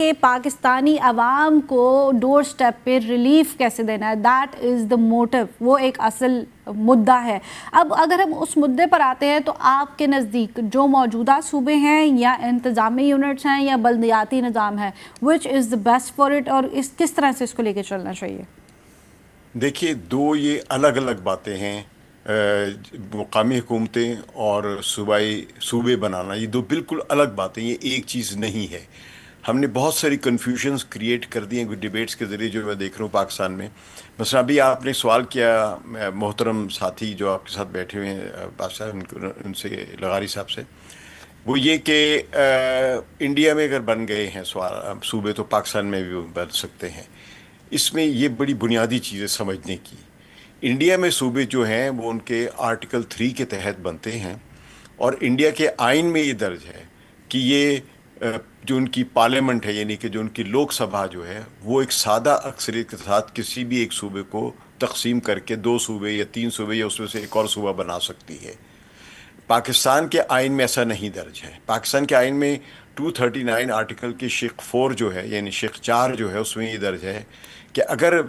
کہ پاکستانی عوام کو ڈور سٹیپ پہ ریلیف کیسے دینا ہے. دیٹ از دا موٹو, وہ ایک اصل مدعا ہے. اب اگر ہم اس مدعے پر آتے ہیں تو آپ کے نزدیک جو موجودہ صوبے ہیں یا انتظامی یونٹس ہیں یا بلدیاتی نظام ہے, وچ از دا بیسٹ فار اٹ, اور کس طرح سے اس کو لے کے چلنا چاہیے؟ دیکھیے دو یہ الگ الگ باتیں ہیں. مقامی حکومتیں اور صوبے بنانا یہ دو بالکل الگ باتیں, یہ ایک چیز نہیں ہے. ہم نے بہت ساری کنفیوژنس کریٹ کر دی ہیں ڈیبیٹس کے ذریعے جو میں دیکھ رہا ہوں پاکستان میں. مثلا ابھی آپ نے سوال کیا محترم ساتھی جو آپ کے ساتھ بیٹھے ہوئے ہیں پاکستان, ان سے لغاری صاحب سے, وہ یہ کہ انڈیا میں اگر بن گئے ہیں صوبے تو پاکستان میں بھی بن سکتے ہیں. اس میں یہ بڑی بنیادی چیز ہے سمجھنے کی. انڈیا میں صوبے جو ہیں وہ ان کے آرٹیکل 3 کے تحت بنتے ہیں, اور انڈیا کے آئین میں یہ درج ہے کہ یہ جو ان کی پارلیمنٹ ہے, یعنی کہ جو ان کی لوک سبھا جو ہے, وہ ایک سادہ اکثریت کے ساتھ کسی بھی ایک صوبے کو تقسیم کر کے 2 صوبے یا 3 صوبے یا اس میں سے ایک اور صوبہ بنا سکتی ہے. پاکستان کے آئین میں ایسا نہیں درج ہے. پاکستان کے آئین میں 239 آرٹیکل کی شق 4 جو ہے, یعنی شق 4 جو ہے, اس میں یہ درج ہے کہ اگر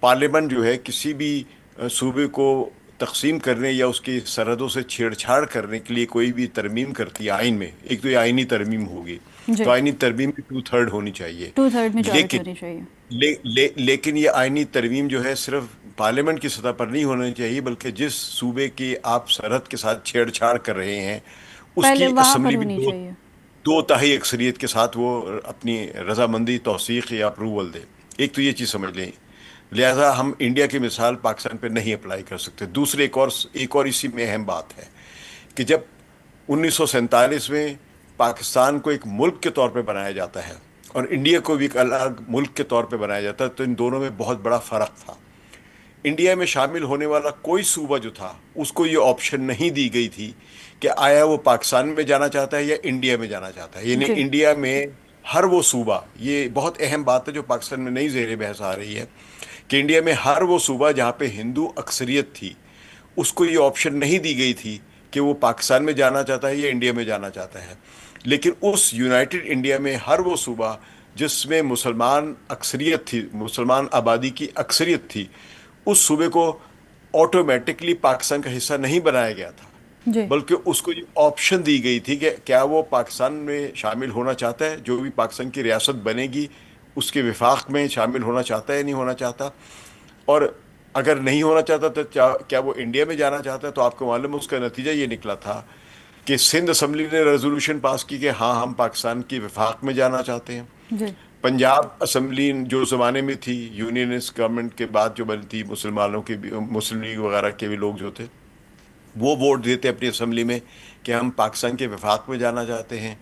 پارلیمنٹ جو ہے کسی بھی صوبے کو تقسیم کرنے یا اس کی سرحدوں سے چھیڑ چھاڑ کرنے کے لیے کوئی بھی ترمیم کرتی ہے آئین میں, ایک تو یہ آئینی ترمیم ہوگی, تو آئینی ترمیم کی 2/3 ہونی چاہیے. 2/3 میجورٹی ہونی چاہیے. لیکن یہ آئینی ترمیم جو ہے صرف پارلیمنٹ کی سطح پر نہیں ہونا چاہیے, بلکہ جس صوبے کی آپ سرحد کے ساتھ چھیڑ چھاڑ کر رہے ہیں اس پہلے کی وہاں پر اسمبلی بھی ہونی چاہیے. 2/3 اکثریت کے ساتھ وہ اپنی رضامندی توثیق یا اپروول دے. ایک تو یہ چیز سمجھ لیں. لہذا ہم انڈیا کی مثال پاکستان پہ نہیں اپلائی کر سکتے. دوسرے ایک اور اسی میں اہم بات ہے کہ جب 1947 میں پاکستان کو ایک ملک کے طور پہ بنایا جاتا ہے اور انڈیا کو بھی ایک الگ ملک کے طور پہ بنایا جاتا ہے, تو ان دونوں میں بہت بڑا فرق تھا. انڈیا میں شامل ہونے والا کوئی صوبہ جو تھا اس کو یہ آپشن نہیں دی گئی تھی کہ آیا وہ پاکستان میں جانا چاہتا ہے یا انڈیا میں جانا چاہتا ہے. یعنی جی انڈیا میں ہر وہ صوبہ, یہ بہت اہم بات ہے جو پاکستان میں نئی زیر بحث آ رہی ہے, کہ انڈیا میں ہر وہ صوبہ جہاں پہ ہندو اکثریت تھی اس کو یہ آپشن نہیں دی گئی تھی کہ وہ پاکستان میں جانا چاہتا ہے یا انڈیا میں جانا چاہتا ہے. لیکن اس یونائٹڈ انڈیا میں ہر وہ صوبہ جس میں مسلمان اکثریت تھی, مسلمان آبادی کی اکثریت تھی, اس صوبے کو آٹومیٹکلی پاکستان کا حصہ نہیں بنایا گیا تھا, جی بلکہ اس کو یہ آپشن دی گئی تھی کہ کیا وہ پاکستان میں شامل ہونا چاہتا ہے, جو بھی پاکستان کی ریاست بنے گی اس کے وفاق میں شامل ہونا چاہتا ہے یا نہیں ہونا چاہتا. اور اگر نہیں ہونا چاہتا تو کیا وہ انڈیا میں جانا چاہتا ہے. تو آپ کو معلوم ہے اس کا نتیجہ یہ نکلا تھا کہ سندھ اسمبلی نے ریزولوشن پاس کی کہ ہاں ہم پاکستان کی وفاق میں جانا چاہتے ہیں. جی پنجاب اسمبلی جو زمانے میں تھی یونینسٹ گورنمنٹ کے بعد جو بنی تھی, مسلمانوں کے بھی, مسلم لیگ وغیرہ کے بھی لوگ جو تھے وہ ووٹ دیتے اپنی اسمبلی میں کہ ہم پاکستان کے وفاق میں جانا چاہتے ہیں.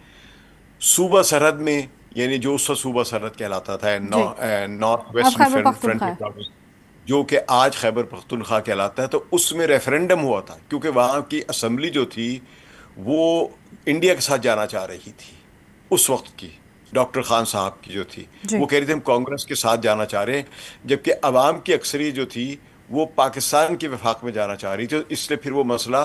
صوبہ سرحد میں, یعنی جو اس وقت صوبہ سرحد کہلاتا تھا جی نارتھ اب خیبر ویسٹرن پختونخوا ہے. فرنٹ, جو کہ آج خیبر پختونخوا کہلاتا ہے, تو اس میں ریفرنڈم ہوا تھا کیونکہ وہاں کی اسمبلی جو تھی وہ انڈیا کے ساتھ جانا چاہ رہی تھی. اس وقت کی ڈاکٹر خان صاحب کی جو تھی جی وہ کہہ رہے تھے ہم کانگریس کے ساتھ جانا چاہ رہے ہیں, جبکہ عوام کی اکثریت جو تھی وہ پاکستان کے وفاق میں جانا چاہ رہی تھی. اس لیے پھر وہ مسئلہ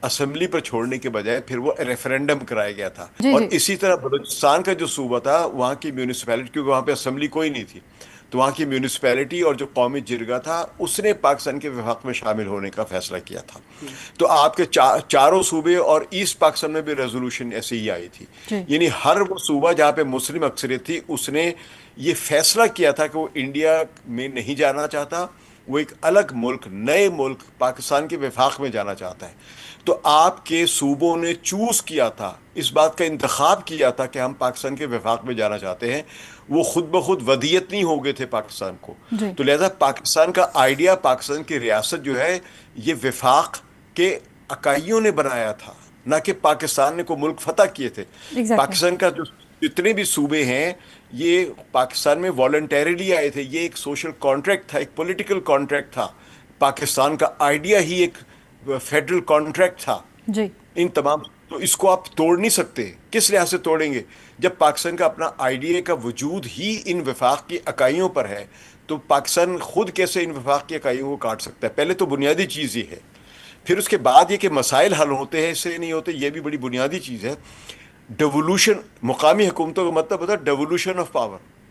اسمبلی پر چھوڑنے کے بجائے پھر وہ ریفرنڈم کرایا گیا تھا. جی اور جی اسی طرح بلوچستان کا جو صوبہ تھا وہاں کی میونسپیلٹی, کیونکہ وہاں پہ اسمبلی کوئی نہیں تھی, تو وہاں کی میونسپیلٹی اور جو قومی جرگہ تھا اس نے پاکستان کے وفاق میں شامل ہونے کا فیصلہ کیا تھا. تو آپ کے چاروں صوبے اور ایسٹ پاکستان میں بھی ریزولوشن ایسے ہی آئی تھی. جی یعنی ہر وہ صوبہ جہاں پہ مسلم اکثریت تھی اس نے یہ فیصلہ کیا تھا کہ وہ انڈیا میں نہیں جانا چاہتا, وہ ایک الگ ملک, نئے ملک پاکستان کے وفاق میں جانا چاہتا ہے. تو آپ کے صوبوں نے چوز کیا تھا, اس بات کا انتخاب کیا تھا کہ ہم پاکستان کے وفاق میں جانا چاہتے ہیں. وہ خود بخود ودیت نہیں ہو گئے تھے پاکستان کو. جی تو لہذا پاکستان کا آئیڈیا, پاکستان کی ریاست جو ہے یہ وفاق کے اکائیوں نے بنایا تھا, نہ کہ پاکستان نے کو ملک فتح کیے تھے. ایگزیکٹلی. پاکستان کا جو جتنے بھی صوبے ہیں یہ پاکستان میں والنٹیرلی آئے تھے. یہ ایک سوشل کانٹریکٹ تھا, ایک پولیٹیکل کانٹریکٹ تھا. پاکستان کا آئیڈیا ہی ایک فیڈرل کانٹریکٹ تھا. جی ان تمام, تو اس کو آپ توڑ نہیں سکتے. کس لحاظ سے توڑیں گے جب پاکستان کا اپنا آئیڈیا کا وجود ہی ان وفاق کی اکائیوں پر ہے؟ تو پاکستان خود کیسے ان وفاق کی اکائیوں کو کاٹ سکتا ہے؟ پہلے تو بنیادی چیز یہ ہے. پھر اس کے بعد یہ کہ مسائل حل ہوتے ہیں, اس سے نہیں ہوتے, یہ بھی بڑی بنیادی چیز ہے. ڈیولوشن, مقامی حکومتوں کا مطلب ہوتا ہے ڈیولوشن آف پاور.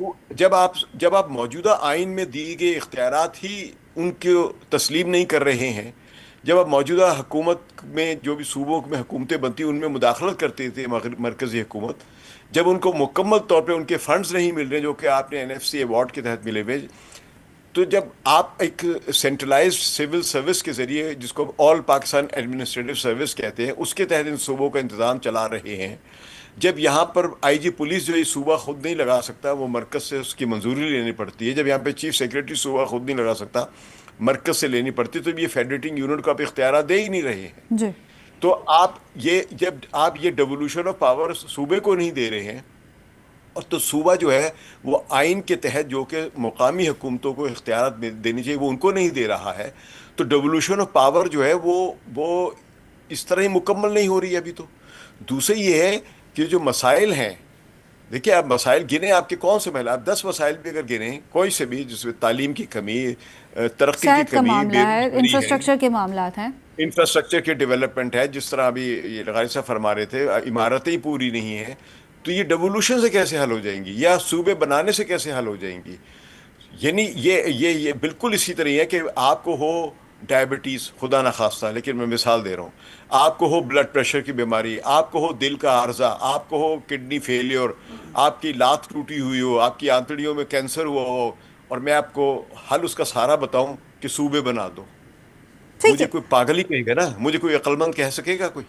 تو جب آپ موجودہ آئین میں دیے گئے اختیارات ہی ان کو تسلیم نہیں کر رہے ہیں، جب آپ موجودہ حکومت میں جو بھی صوبوں میں حکومتیں بنتی ان میں مداخلت کرتے تھے مرکزی حکومت، جب ان کو مکمل طور پہ ان کے فنڈز نہیں مل رہے جو کہ آپ نے NFC ایوارڈ کے تحت ملے ہوئے، تو جب آپ ایک سینٹرلائزڈ سول سروس کے ذریعے، جس کو آل پاکستان ایڈمنسٹریٹو سروس کہتے ہیں، اس کے تحت ان صوبوں کا انتظام چلا رہے ہیں، جب یہاں پر IG پولیس جو یہ صوبہ خود نہیں لگا سکتا، وہ مرکز سے اس کی منظوری لینی پڑتی ہے، جب یہاں پہ چیف سیکریٹری صوبہ خود نہیں لگا سکتا، مرکز سے لینی پڑتی، تو یہ فیڈریٹنگ یونٹ کو آپ اختیارات دے ہی نہیں رہے ہیں۔ جی تو جب آپ یہ ڈیوولوشن آف پاور صوبے کو نہیں دے رہے ہیں، اور تو صوبہ جو ہے وہ آئین کے تحت جو کہ مقامی حکومتوں کو اختیارات دینی چاہیے وہ ان کو نہیں دے رہا ہے، تو ڈیوولوشن آف پاور جو ہے وہ اس طرح ہی مکمل نہیں ہو رہی ہے ابھی تو۔ دوسرے یہ ہے کہ جو مسائل ہیں، دیکھیے آپ مسائل گنیں، آپ کے کون سے مسائل، آپ 10 مسائل بھی اگر گنیں کوئی سے بھی، جس میں تعلیم کی کمی، ترقی کی صحت کا کمی، معاملہ بے ہے، روزگاری ہے، انفراسٹرکچر کے معاملات ہیں۔ انفراسٹرکچر کے ڈیولپمنٹ ہے، جس طرح ابھی یہ لغاری صاحب فرما رہے تھے عمارتیں ہی پوری نہیں ہیں، تو یہ ڈیوولوشن سے کیسے حل ہو جائیں گی، یا صوبے بنانے سے کیسے حل ہو جائیں گی؟ یعنی یہ بالکل اسی طرح ہے کہ آپ کو ہو ڈائبٹیز، خدا نخواستہ، لیکن میں مثال دے رہا ہوں، آپ کو ہو بلڈ پریشر کی بیماری، آپ کو ہو دل کا عارضہ، آپ کو ہو کڈنی فیلیور، آپ کی لات ٹوٹی ہوئی ہو، آپ کی آنتڑیوں میں کینسر ہوا ہو، اور میں آپ کو حل اس کا سارا بتاؤں کہ صوبے بنا دو، ٹھیک مجھے ہے، کوئی پاگل ہی کہے گا نا، مجھے کوئی عقل مند کہہ سکے گا کوئی؟